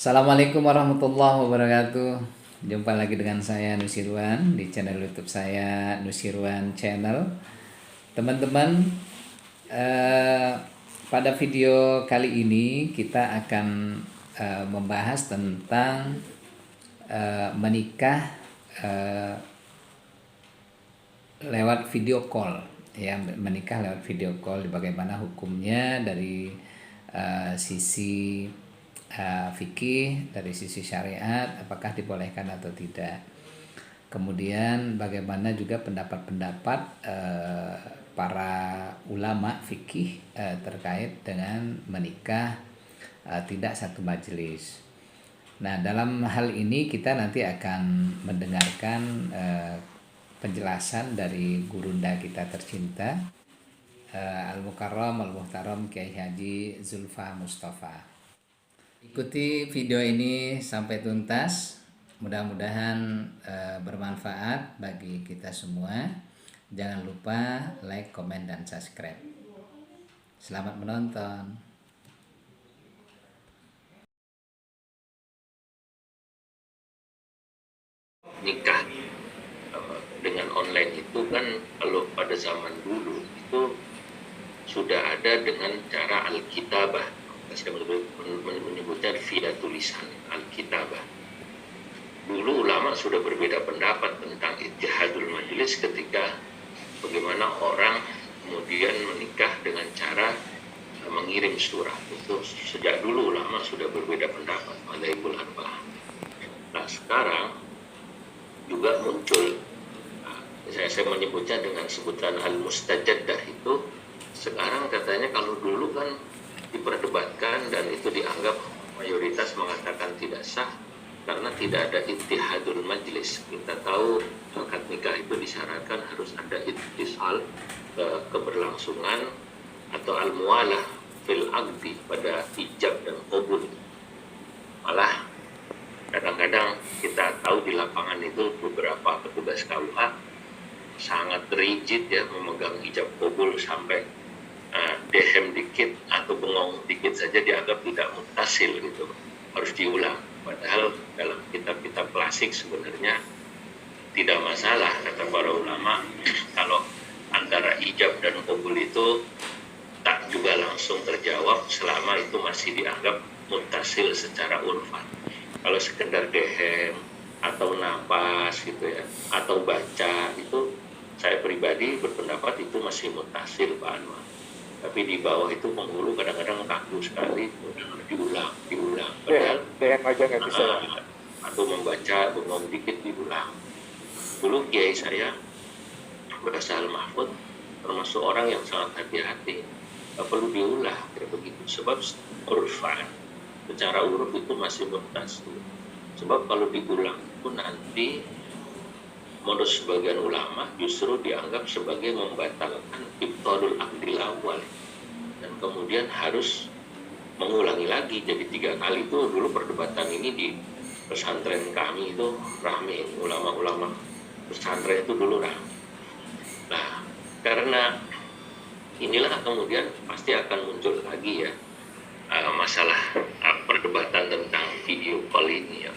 Assalamualaikum warahmatullahi wabarakatuh. Jumpa lagi dengan saya Nusirwan di channel YouTube saya Nusirwan Channel. Teman-teman, eh, pada video kali ini kita akan membahas tentang menikah eh, lewat video call, ya, menikah lewat video call, bagaimana hukumnya dari sisi fikih, dari sisi syariat, apakah dibolehkan atau tidak. Kemudian bagaimana juga pendapat-pendapat para ulama fikih terkait dengan menikah tidak satu majelis. Nah, dalam hal ini kita nanti akan mendengarkan penjelasan dari gurunda kita tercinta, Al-Mukarram Al-Muhtaram Kiai Haji Zulfa Mustafa. Ikuti video ini sampai tuntas. Mudah-mudahan bermanfaat bagi kita semua. Jangan lupa like, komen, dan subscribe. Selamat menonton. Nikah dengan online itu kan kalau pada zaman dulu itu sudah ada dengan cara al-kitabah. Saya menyebutnya via tulisan al-kitabah. Dulu ulama sudah berbeda pendapat tentang ittihadul majelis ketika bagaimana orang kemudian menikah dengan cara mengirim surat. Itu sejak dulu ulama sudah berbeda pendapat, madzhabul arba'ah. Nah, sekarang juga muncul, saya menyebutnya dengan sebutan al-mustajaddah itu. Sekarang katanya kalau dulu kan diperdebatkan dan itu dianggap mayoritas mengatakan tidak sah karena tidak ada ittihadul majlis. Kita tahu akad nikah itu disyaratkan harus ada ittisal, keberlangsungan atau al-muwalah fil aqdi, pada ijab dan qabul. Malah kadang-kadang kita tahu di lapangan itu beberapa petugas KUA sangat rigid ya, memegang ijab kabul sampai dehem dikit atau bengong dikit saja dianggap tidak muttasil gitu, harus diulang. Padahal dalam kitab-kitab klasik sebenarnya tidak masalah, kata para ulama, kalau antara ijab dan kabul itu tak juga langsung terjawab selama itu masih dianggap muttasil secara urfan. Kalau sekedar dehem atau napas gitu ya, atau baca, itu saya pribadi berpendapat itu masih muttasil Pak Anwar. Tapi di bawah itu penghulu kadang-kadang kaku sekali, diulang. Padahal DM aja nggak bisa. Atau membaca bengong dikit diulang. Dulu kiai saya berasal Mahfud termasuk orang yang sangat hati-hati, nggak perlu diulah kayak begitu. Sebab urfan, secara uruf itu masih muttasil. Sebab kalau diulang itu nanti menurut sebagian ulama justru dianggap sebagai membatalkan ibtalul aqdil awal, dan kemudian harus mengulangi lagi jadi 3 kali. Itu dulu perdebatan ini di pesantren kami itu rame, ulama-ulama pesantren itu dulu rame. Nah, karena inilah kemudian pasti akan muncul lagi ya masalah perdebatan tentang video call ini ya.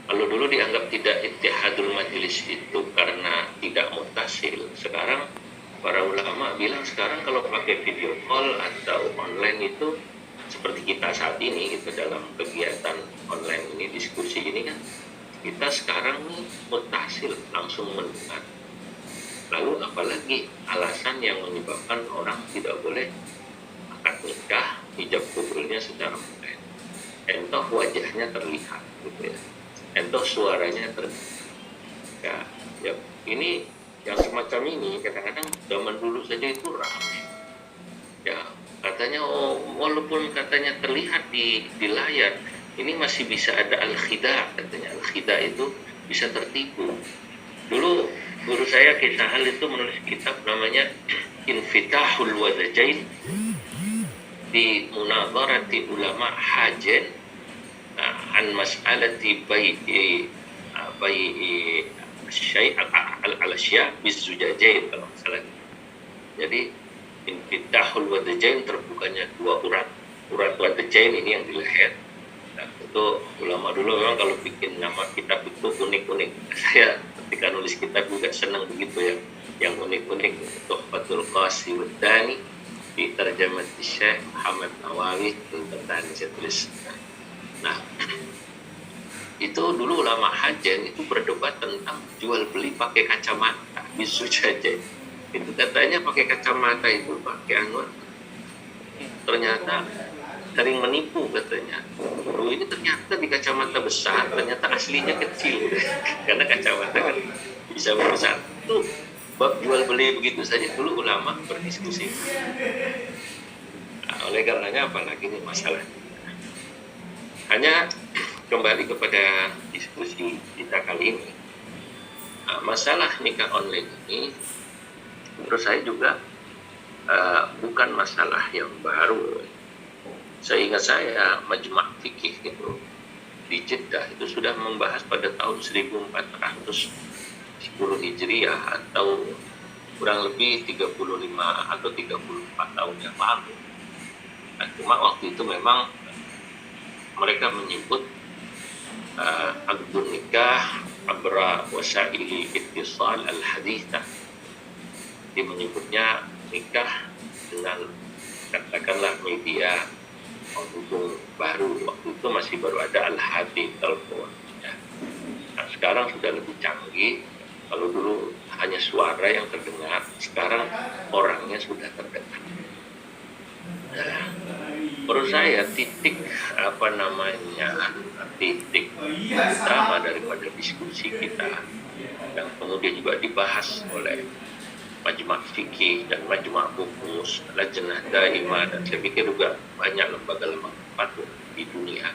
Kalau dulu dianggap tidak ittihadul majelis itu karena tidak muttasil, sekarang para ulama bilang sekarang kalau pakai video call atau online itu seperti kita saat ini gitu, dalam kegiatan online ini, diskusi ini kan, kita sekarang muttasil, langsung mendengar. Lalu apalagi alasan yang menyebabkan orang tidak boleh akad nikah ijab kabulnya secara online, entah wajahnya terlihat gitu ya, entah suaranya terlihat ya, ini yang semacam ini kadang-kadang zaman dulu saja itu ramai ya, katanya walaupun katanya terlihat di layar, ini masih bisa ada al-khida, katanya al-khida itu bisa tertipu. Dulu guru saya Kisah Hal itu menulis kitab namanya Infitahul Wadajain di munadharati ulama hajen an mas'alati bai'i syai' al-asya' bizujajain, kalau salah. Jadi infitahul wadajain, terbukanya 2 urat wadajain ini yang di leher, Nah, itu ulama dulu memang kalau bikin nama kitab itu unik-unik. Saya ketika nulis kitab juga senang begitu ya, yang unik-unik. Tuhfatul Qasi Waddani di terjemah Syekh Muhammad Nawawi tentang saya tulis. Nah, itu dulu ulama Hajan itu berdebat tentang jual beli pakai kacamata bisu saja. Itu katanya pakai kacamata itu pakai anwar, ternyata sering menipu katanya. Oh, ini ternyata di kacamata besar, ternyata aslinya kecil. Karena kacamata kan bisa besar. Itu bab jual beli begitu saja dulu ulama berdiskusi. Nah, oleh karenanya apalagi ini masalah. Hanya kembali kepada diskusi kita kali ini. Nah, masalah nikah online ini menurut saya juga bukan masalah yang baru. Seingat saya Majma' Fikih itu di Jeddah itu sudah membahas pada tahun 1410 Hijriah atau kurang lebih 35 atau 34 tahun yang lalu. Nah, cuma waktu itu memang mereka menyebut akdun nikah abra wasaili ittisal al-haditha. Dia menyebutnya nikah dengan katakanlah media penghubung baru. Waktu itu masih baru ada al-hati telepon ya. Nah, sekarang sudah lebih canggih. Kalau dulu hanya suara yang terdengar, sekarang orangnya sudah terdengar. Nah, menurut saya titik utama daripada diskusi kita dan kemudian juga dibahas oleh Majma' Fikih dan Majma' Bukus, Lajnah Daimah, dan saya pikir juga banyak lembaga-lembaga patut di dunia.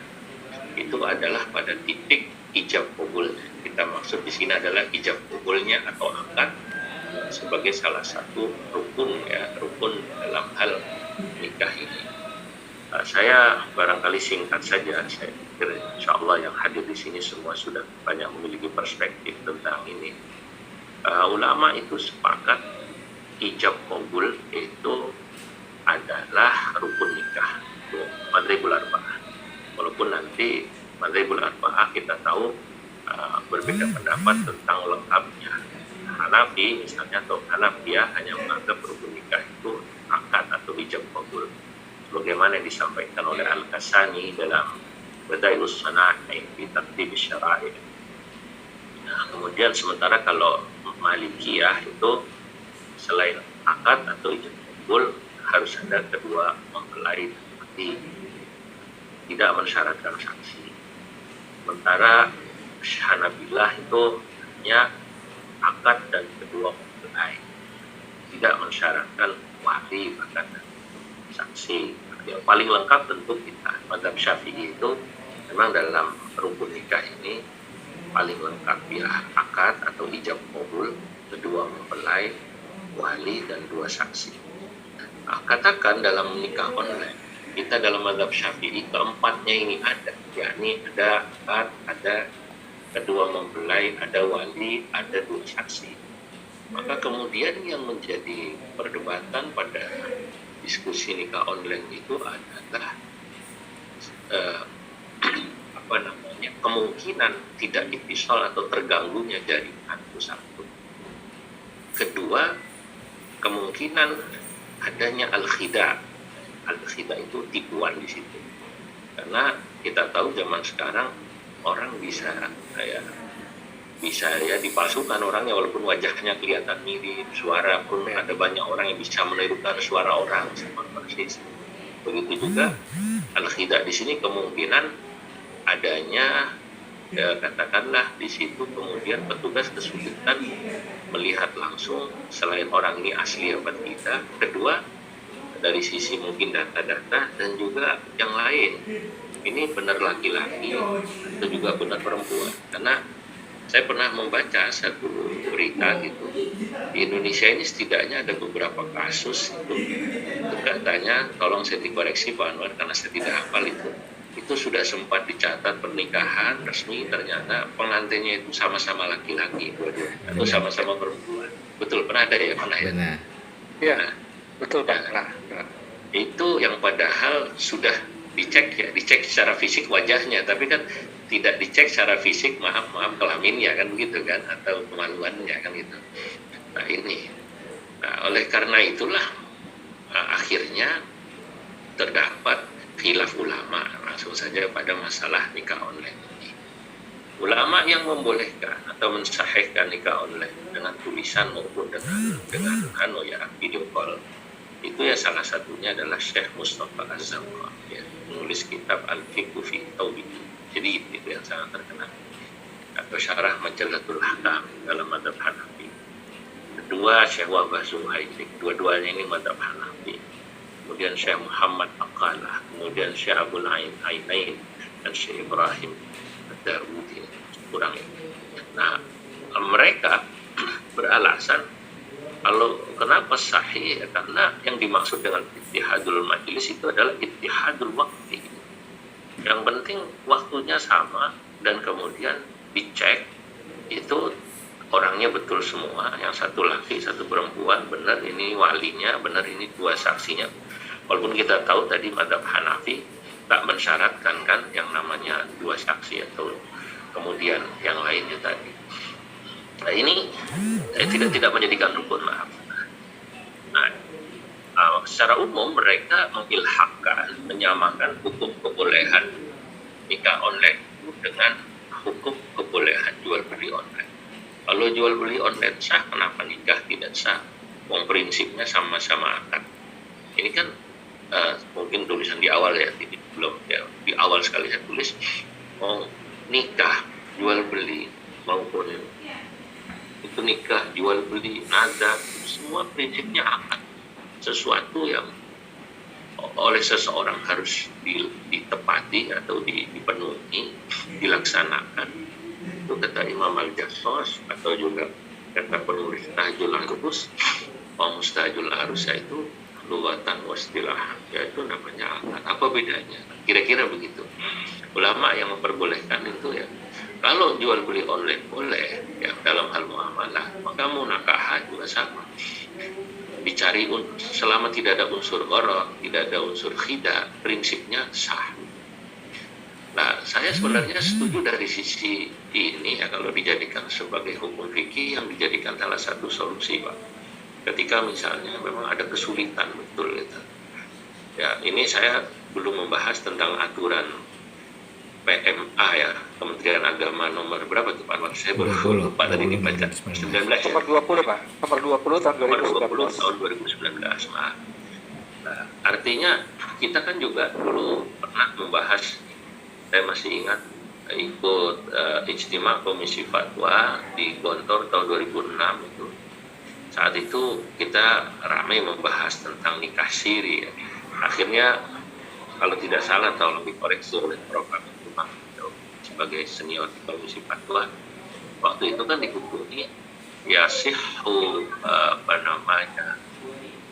Itu adalah pada titik ijab qabul. Kita maksud di sini adalah ijab qabulnya atau akad sebagai salah satu rukun ya, rukun dalam hal nikah ini. Saya barangkali singkat saja. Saya pikir insya Allah yang hadir di sini semua sudah banyak memiliki perspektif tentang ini. Ulama itu sepakat ijab qabul itu adalah rukun nikah, madribul arba'ah. Walaupun nanti madribul arba'ah kita tahu berbeda pendapat tentang lengkapnya. Hanafi misalnya atau Hanafiyah hanya menganggap rukun nikah itu akad atau ijab qabul, sebagaimana yang disampaikan oleh Al-Kasani dalam Badailus Sana'in fi Tartib Syara'i'. Nah, kemudian sementara kalau Malikiyah itu selain akad atau ijab qabul harus ada kedua mempelai seperti tidak mensyaratkan saksi. Sementara Hanabilah itu hanya akad dan kedua mempelai, tidak mensyaratkan wali bahkan saksi. Yang paling lengkap tentu kita mazhab Syafi'i itu memang dalam rukun nikah ini paling lengkap ya akad atau ijab qabul, kedua mempelai, wali dan dua saksi. Nah, katakan dalam nikah online kita dalam mazhab Syafi'i keempatnya ini ada, yakni ada akad, ada kedua mempelai, ada wali, ada dua saksi. Maka kemudian yang menjadi perdebatan pada diskusi nikah online itu adalah kemungkinan tidak ittisal atau terganggunya jaringan itu satu. Kedua, kemungkinan adanya al-khida. Al-khida itu tipuan di situ. Karena kita tahu zaman sekarang orang bisa dipalsukan orangnya walaupun wajahnya kelihatan mirip, suara pun ada banyak orang yang bisa menirukan suara orang sama persis. Begitu juga al-khida di sini kemungkinan adanya katakanlah di situ kemudian petugas kesulitan melihat langsung selain orang ini asli apa tidak. Kedua, dari sisi mungkin data-data dan juga yang lain, ini benar laki-laki atau juga benar perempuan. Karena saya pernah membaca satu berita gitu, di Indonesia ini setidaknya ada beberapa kasus itu katanya, tolong saya dikoreksi Pak Anwar karena saya tidak hafal itu sudah sempat dicatat pernikahan resmi, ternyata pengantinnya itu sama-sama laki-laki dua-dua atau sama-sama perempuan. Betul, pernah ada ya? Pernah ya? Iya, betul Pak. Nah, itu yang padahal sudah dicek secara fisik wajahnya, tapi kan tidak dicek secara fisik maaf kelaminnya kan begitu kan, atau kemaluannya kan gitu. Nah ini, oleh karena itulah akhirnya terdapat khilaf ulama langsung saja pada masalah nikah online ini. Ulama yang membolehkan atau mensahihkan nikah online dengan tulisan maupun dengan video call itu ya salah satunya adalah Syekh Mustafa Az-Zamra, ya, menulis kitab Al-Fiqh fi Tauhid. Jadi itu yang sangat terkenal, atau Syarah Majalatul Ahkam dalam mazhab Hanafi. Kedua Syekh Wahbah Zuhaili, dua-duanya ini mazhab Hanafi. Kemudian Syekh Muhammad Aqalah, kemudian Syekh Abul Ainain dan Syekh Ibrahim Ad-Darudi, kurang ini. Nah, mereka beralasan kalau kenapa sahih, karena yang dimaksud dengan ittihadul majlis itu adalah ittihadul waktu. Yang penting waktunya sama dan kemudian dicek itu orangnya betul semua, yang satu laki satu perempuan, benar ini walinya, benar ini dua saksinya. Walaupun kita tahu tadi mazhab Hanafi tak mensyaratkan kan yang namanya dua saksi atau kemudian yang lainnya tadi. Nah ini tidak menjadikan rukun, maaf. Nah, secara umum mereka mengilhakkan, menyamakan hukum kebolehan nikah online dengan hukum kebolehan jual beli online. Kalau jual beli online sah, kenapa nikah tidak sah? Wong prinsipnya sama-sama akad. Ini kan mungkin tulisan di awal ya, belum ya, di awal sekali saya tulis nikah jual beli maupun itu nikah jual beli nazar semua prinsipnya akad, sesuatu yang oleh seseorang harus ditepati atau dipenuhi, dilaksanakan. Itu kata Imam Al-Jassos, atau juga kata penulis Tahjul Arus, Mustahjul Arus itu luwatan wastilah, yaitu namanya akad. Apa bedanya? Kira-kira begitu. Ulama yang memperbolehkan itu ya, kalau jual beli online boleh ya dalam hal muamalah, maka munakahat juga sama. Dicari selama tidak ada unsur gharar, tidak ada unsur khida, prinsipnya sah. Nah, saya sebenarnya setuju dari sisi ini ya, kalau dijadikan sebagai hukum fikih yang dijadikan salah satu solusi, Pak. Ketika misalnya memang ada kesulitan betul gitu. Ya, ini saya belum membahas tentang aturan PMA ya, Kementerian Agama nomor berapa tuh Pak? Saya baru lupa tadi dibaca. 19 nomor 20 Pak. Nomor 20 tahun 2019. Tahun 2019. Nah, artinya kita kan juga dulu pernah membahas, saya masih ingat ikut ijtima Komisi Fatwa di Gontor tahun 2006 itu. Saat itu kita ramai membahas tentang nikah siri. Akhirnya kalau tidak salah, tolong dikoreksi oleh Prof. sebagai senior di Komisi Fatwa. Waktu itu kan dihukumi yasihu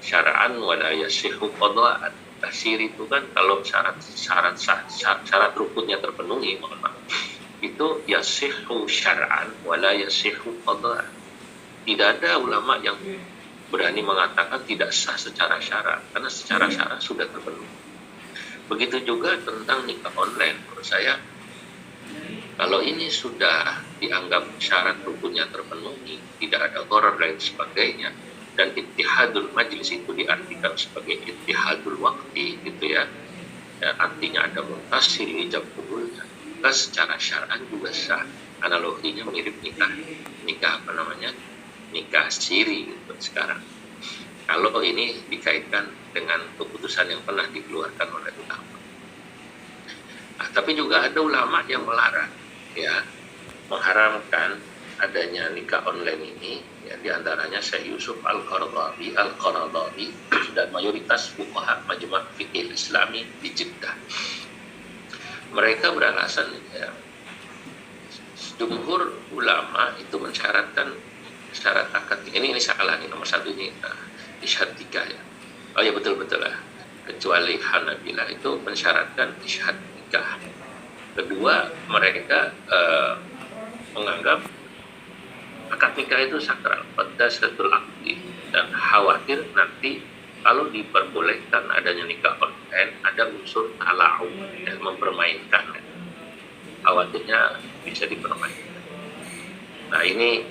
syara'an wa la yasihu qada'an. Siri itu kan kalau syarat rukunnya terpenuhi, mohon maaf, itu yasihu syara'an wa la yasihu qada'an. Tidak ada ulama yang berani mengatakan tidak sah secara syarat, karena secara syarat sudah terpenuhi. Begitu juga tentang nikah online. Menurut saya, kalau ini sudah dianggap syarat rukunnya terpenuhi, tidak ada gharar dan sebagainya, dan ittihadul majlis itu diartikan sebagai ittihadul waqti gitu ya, artinya ada muntasil ijab qabulnya, maka secara syar'an juga sah. Analoginya mirip nikah nikah siri gitu sekarang. Kalau ini dikaitkan dengan keputusan yang pernah dikeluarkan oleh ulama. Nah, tapi juga ada ulama yang melarang, ya, mengharamkan adanya nikah online ini, ya, diantaranya Syekh Yusuf Al-Qaradawi dan mayoritas fuqaha Majma' Fiqh Islami di Jeddah. Mereka beralasan, ya, jumhur ulama itu mensyaratkan syarat akad. Ini salah nih, nomor satu ini isyhad 3 ya. Oh ya, betul lah. Kecuali Hanabilah itu mensyaratkan isyhad 3. Kedua, mereka menganggap akad nikah itu sakral, pada satu akdi, dan khawatir nanti kalau diperbolehkan adanya nikah online dan ada unsur talau, mempermainkan. Khawatirnya bisa dipermainkan. Nah ini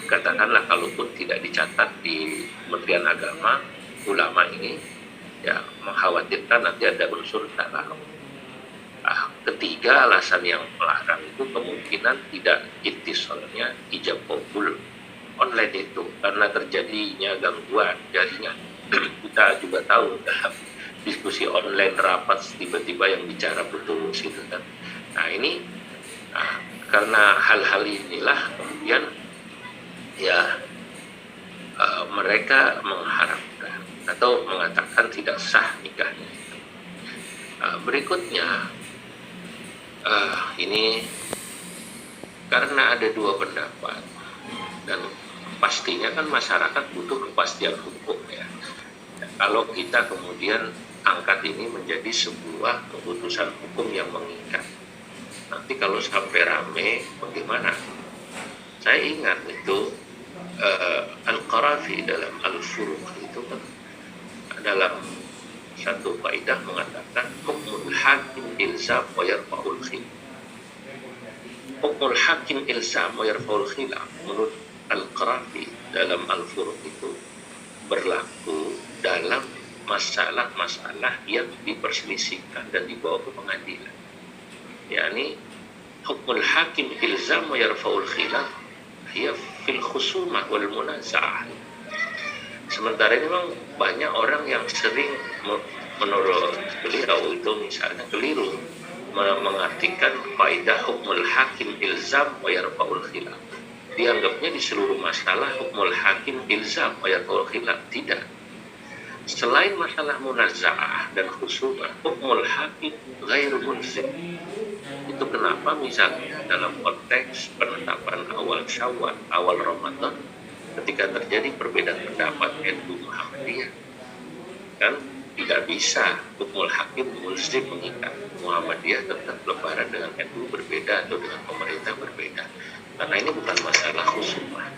katakanlah kalaupun tidak dicatat di Kementerian Agama, ulama ini ya mengkhawatirkan nanti ada unsur talau. Ketiga alasan yang melarang itu kemungkinan tidak ittisalnya ijab kabul online itu karena terjadinya gangguan jaringan. Kita juga tahu dalam diskusi online rapat tiba-tiba yang bicara putus gitu kan. Nah ini karena hal-hal inilah kemudian ya mereka mengharapkan atau mengatakan tidak sah nikahnya. Berikutnya ini karena ada dua pendapat dan pastinya kan masyarakat butuh kepastian hukum ya. Kalau kita kemudian angkat ini menjadi sebuah keputusan hukum yang mengikat, nanti kalau sampai rame bagaimana? Saya ingat itu Al-Qarafi dalam Al-Furuq itu kan dalam satu kaidah mengatakan hukmul hakim ilzam wa yarfa'ul khilaf. Hukmul hakim ilzam wa yarfa'ul khilaf menurut Al-Qarafi dalam Al-Furuq itu berlaku dalam masalah-masalah yang diperselisihkan dan dibawa ke pengadilan. yakni hukmul hakim ilzam wa yarfa'ul khilaf hiya fil khusumah wal munaza'ah. Sementara ini memang banyak orang yang sering menurut beliau itu misalnya keliru mengartikan kaidah hukmul hakim ilzam wa yarfa'ul khilaf. Dianggapnya di seluruh masalah hukmul hakim ilzam wa yarfa'ul khilaf. Tidak. Selain masalah munaza'ah dan khusumah, hukmul hakim ghairu mulzim. Itu kenapa misalnya dalam konteks penetapan awal Syawal, awal Ramadan, ketika terjadi perbedaan pendapat NU Muhammadiyah, kan tidak bisa hukmul hakim mulzim mengikat. Muhammadiyah tetap lebaran dengan NU berbeda atau dengan pemerintah berbeda, karena ini bukan masalah khusumah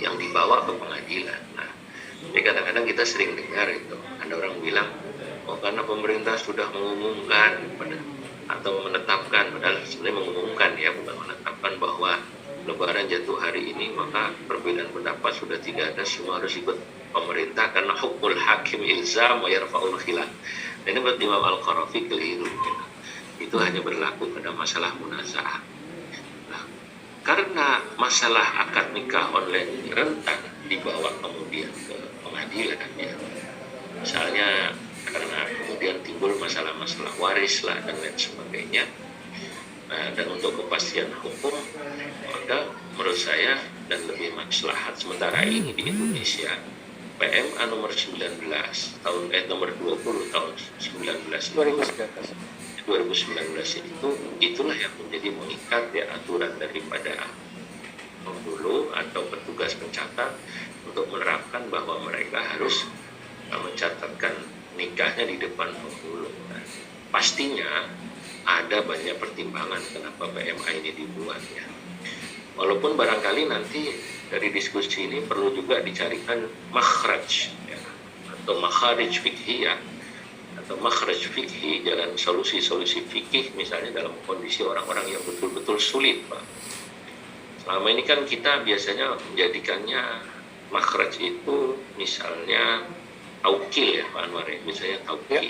yang dibawa ke pengadilan. Nah, jadi kadang-kadang kita sering dengar itu ada orang bilang, oh karena pemerintah sudah mengumumkan atau menetapkan, padahal sebenarnya mengumumkan ya, bukan menetapkan bahwa Lebaran jatuh hari ini, maka perbedaan pendapat sudah tidak ada, semua harus ikut pemerintah karena hukmul hakim ilzam wa yarfa'ul khilaf. Dan ini berarti Imam Al-Qarafi keliru gitu. Itu hanya berlaku pada masalah munaza'ah. Nah, karena masalah akad nikah online rentan dibawa kemudian ke pengadilan ya. Misalnya karena kemudian timbul masalah-masalah waris lah dan lain sebagainya. Nah, dan untuk kepastian hukum, maka menurut saya dan lebih maslahat sementara ini di Indonesia, PMA nomor 19 tahun nomor 20 tahun 2019 itu itulah yang menjadi mengikat ya aturan daripada penghulu atau petugas pencatat untuk menerapkan bahwa mereka harus mencatatkan nikahnya di depan penghulu. Nah, pastinya ada banyak pertimbangan kenapa PMA ini dibuat ya. Walaupun barangkali nanti dari diskusi ini perlu juga dicarikan makhraj ya, atau makharij fikhiyah atau makhraj fikhi, jalan solusi-solusi fikih misalnya dalam kondisi orang-orang yang betul-betul sulit Pak. Selama ini kan kita biasanya menjadikannya makhraj itu misalnya taukil ya Pak Anwar ya, misalnya taukil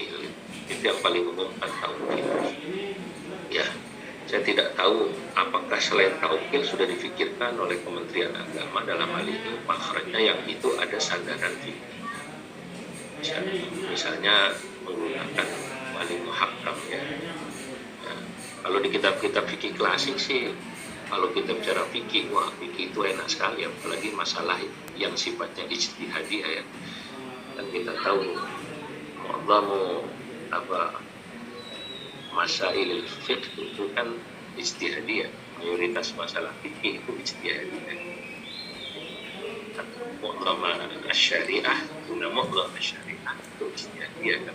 itu yang paling umum kan taukil ya. Saya tidak tahu apakah selain taukil sudah difikirkan oleh Kementerian Agama dalam hal ini makhrajnya yang itu ada sandaran fikih, misalnya menggunakan wali muhakkam ya. Nah, kalau di kitab-kitab fikih klasik sih, kalau kita bicara fikih, wah fikih itu enak sekali, apalagi masalah yang sifatnya ijtihadiyah ya. Dan kita tahu mu'adzamu masail fiqh itu kan ijtihadiyah, mayoritas masalah fikih itu ijtihadiyah. Mu'adzam asy-syariah, mu'adzam asy-syariah itu ijtihadiyah kan.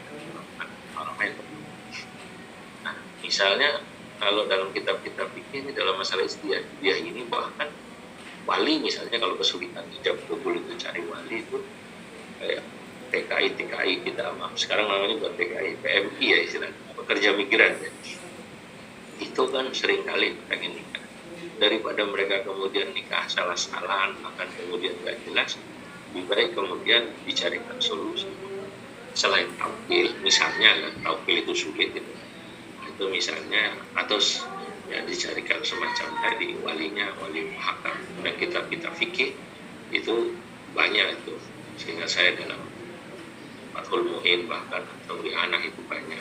Nah, misalnya kalau dalam kitab-kitab fikih ini dalam masalah ijtihadiyah ini bahkan wali misalnya kalau kesulitan ijab kabul itu cari wali itu kayak TKI kita, maaf sekarang namanya bukan TKI, PMI ya istilahnya, pekerja migran ya. Itu kan seringkali pengen nikah, daripada mereka kemudian nikah salah-salahan bahkan kemudian gak jelas, lebih baik kemudian dicarikan solusi. Selain taukil, misalnya kan taukil itu sulit itu misalnya, atau ya dicarikan semacam tadi walinya, wali muhakam dan kita fikih itu banyak itu, sehingga saya dalam Fathul Mu'in bahkan atau di anak itu banyak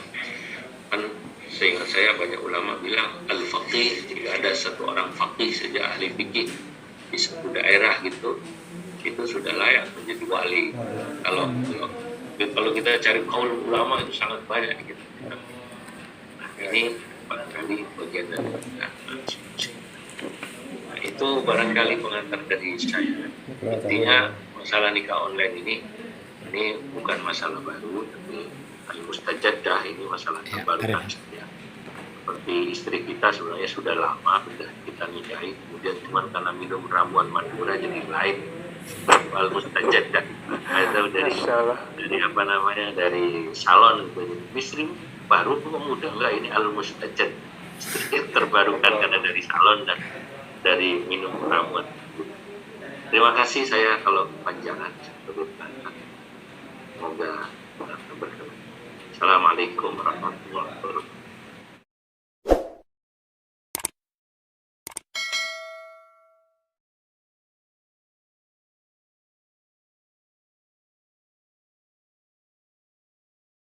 kan, sehingga saya banyak ulama bilang al-faqih, jika ada satu orang faqih saja, ahli fikih di satu daerah gitu, itu sudah layak menjadi wali. Kalau kita cari kaul ulama itu sangat banyak gitu. Nah, ini barangkali bagian dari nah, itu barangkali pengantar dari saya. Intinya masalah nikah online ini bukan masalah baru, tapi al-mustajaddah ini masalah yang baru kan saja. Seperti istri kita sebenarnya sudah lama sudah kita nikahi, kemudian cuma karena minum ramuan Madura jadi lain. Al-mustajaddah itu dari apa namanya, dari salon, dari istri baru pemuda, enggak, ini al-mustajad, istri terbarukan karena dari salon dan dari minum ramuan. Terima kasih, saya kalau panjangan semoga berkenan. Assalamualaikum warahmatullahi wabarakatuh.